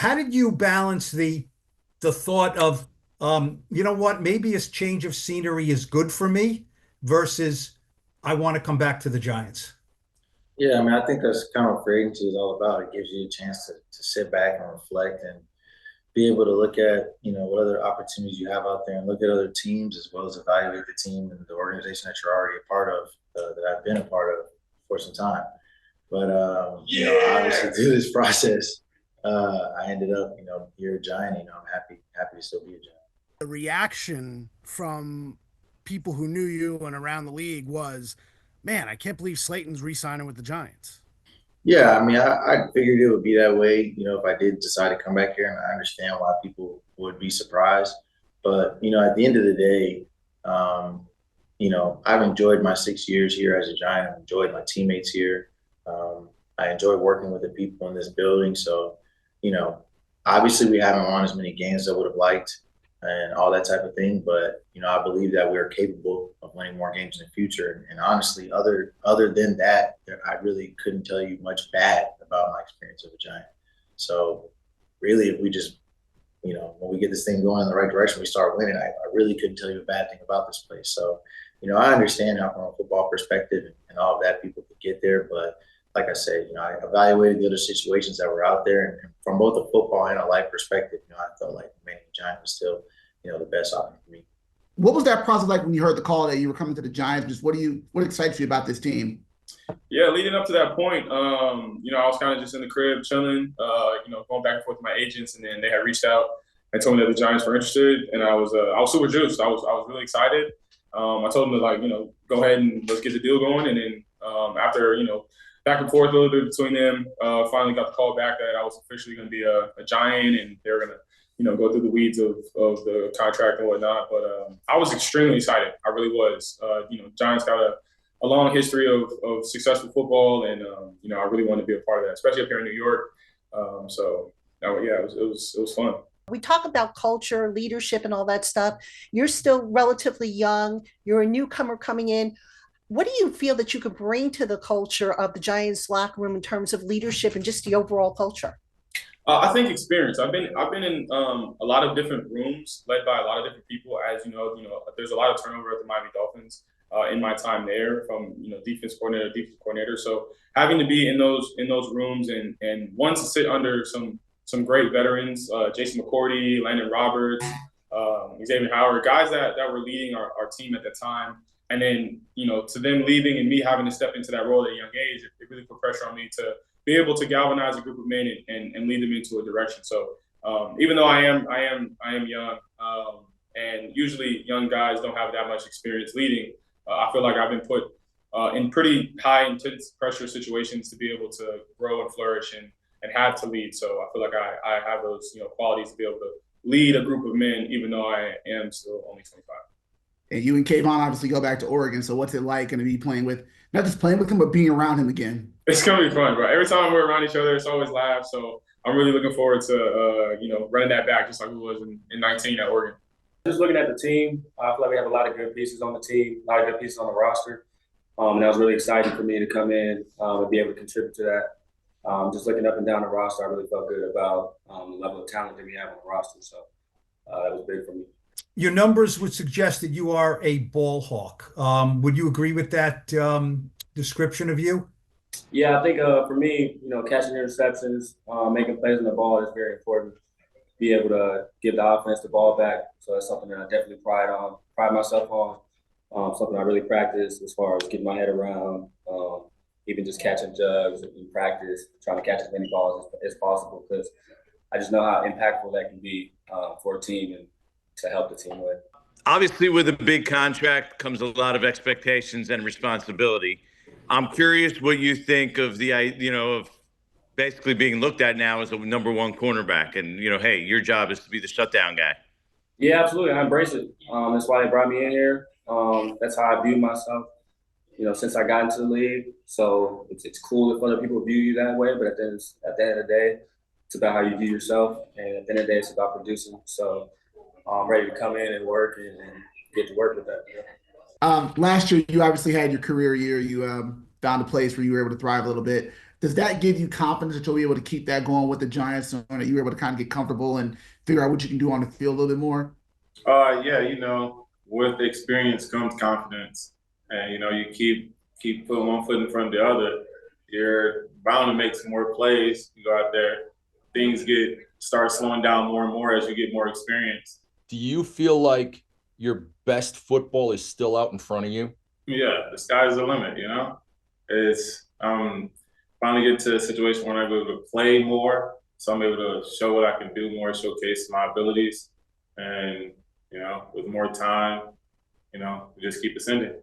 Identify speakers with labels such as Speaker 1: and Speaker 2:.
Speaker 1: how did you balance the thought of, you know what, maybe a change of scenery is good for me versus I want to come back to the Giants?
Speaker 2: Yeah, I mean, I think that's kind of what free agency is all about. It gives you a chance to sit back and reflect and be able to look at, what other opportunities you have out there and look at other teams as well as evaluate the team and the organization that you're already a part of, that I've been a part of for some time. But, obviously through this process, I ended up, here a Giant. I'm happy to still be a Giant.
Speaker 3: The reaction from people who knew you and around the league was, man, I can't believe Slayton's re-signing with the Giants.
Speaker 2: Yeah, I mean, I figured it would be that way, if I did decide to come back here, and I understand why people would be surprised. But, at the end of the day, I've enjoyed my 6 years here as a Giant. I've enjoyed my teammates here. I enjoy working with the people in this building. So, obviously we haven't won as many games as I would have liked and all that type of thing. But, I believe that we're capable of winning more games in the future. And honestly, other than that, I really couldn't tell you much bad about my experience as a Giant. So really, if we just, when we get this thing going in the right direction, we start winning, I really couldn't tell you a bad thing about this place. So, I understand how from a football perspective and all of that people could get there. But like I said, I evaluated the other situations that were out there. And from both a football and a life perspective, I felt like remaining a Giant was still, the best option for me.
Speaker 4: What was that process like when you heard the call that you were coming to the Giants? Just what excites you about this team?
Speaker 5: Yeah, leading up to that point, I was kind of just in the crib chilling, going back and forth with my agents, and then they had reached out and told me that the Giants were interested, and I was super juiced. I was really excited. I told them to go ahead and let's get the deal going, and then after back and forth a little bit between them, finally got the call back that I was officially going to be a Giant, and they were going to go through the weeds of the contract and whatnot. But I was extremely excited. I really was. Giants got a long history of successful football, and I really wanted to be a part of that, especially up here in New York. It was fun.
Speaker 6: We talk about culture, leadership, and all that stuff. You're still relatively young. You're a newcomer coming in. What do you feel that you could bring to the culture of the Giants locker room in terms of leadership and just the overall culture?
Speaker 5: I think experience. I've been in a lot of different rooms led by a lot of different people. As you know, there's a lot of turnover at the Miami Dolphins in my time there, from defense coordinator. So having to be in those rooms and one to sit under some great veterans, Jason McCourty, Landon Roberts, Xavier Howard, guys that were leading our team at the time. And then, to them leaving and me having to step into that role at a young age, it really put pressure on me to be able to galvanize a group of men and lead them into a direction. So even though I am young, and usually young guys don't have that much experience leading, I feel like I've been put in pretty high intense pressure situations to be able to grow and flourish and have to lead. So I feel like I have those qualities to be able to lead a group of men, even though I am still only 25.
Speaker 4: And you and Kayvon obviously go back to Oregon. So what's it like going to be not just playing with him, but being around him again?
Speaker 5: It's going to be fun, bro. Every time we're around each other, it's always laughs. So I'm really looking forward to, running that back just like we was in 19 at Oregon.
Speaker 7: Just looking at the team, I feel like we have a lot of good pieces on the team, a lot of good pieces on the roster. And that was really exciting for me to come in and be able to contribute to that. Just looking up and down the roster, I really felt good about the level of talent that we have on the roster. So that was big for me.
Speaker 1: Your numbers would suggest that you are a ball hawk. Would you agree with that description of you?
Speaker 7: Yeah, I think for me, catching interceptions, making plays on the ball is very important. Be able to give the offense the ball back. So that's something that I definitely pride myself on. Something I really practice as far as getting my head around, even just catching jugs in practice, trying to catch as many balls as possible, because I just know how impactful that can be for a team and to help the team win.
Speaker 8: Obviously, with a big contract comes a lot of expectations and responsibility. I'm curious what you think of of basically being looked at now as a number one cornerback, and hey, your job is to be the shutdown guy.
Speaker 7: Yeah, absolutely. I embrace it. That's why they brought me in here. That's how I view myself, since I got into the league. So it's cool if other people view you that way, but at the end of the day, it's about how you view yourself, and at the end of the day, it's about producing. So I'm ready to come in and work and get to work with that.
Speaker 4: Last year, you obviously had your career year. You found a place where you were able to thrive a little bit. Does that give you confidence that you'll be able to keep that going with the Giants, so that you're able to kind of get comfortable and figure out what you can do on the field a little bit more?
Speaker 5: Yeah, with experience comes confidence, and you keep putting one foot in front of the other. You're bound to make some more plays. You go out there, things start slowing down more and more as you get more experience.
Speaker 9: Do you feel like your best football is still out in front of you?
Speaker 5: Yeah, the sky's the limit. It's finally get to a situation where I'm able to play more, so I'm able to show what I can do more, showcase my abilities, and with more time, we just keep ascending.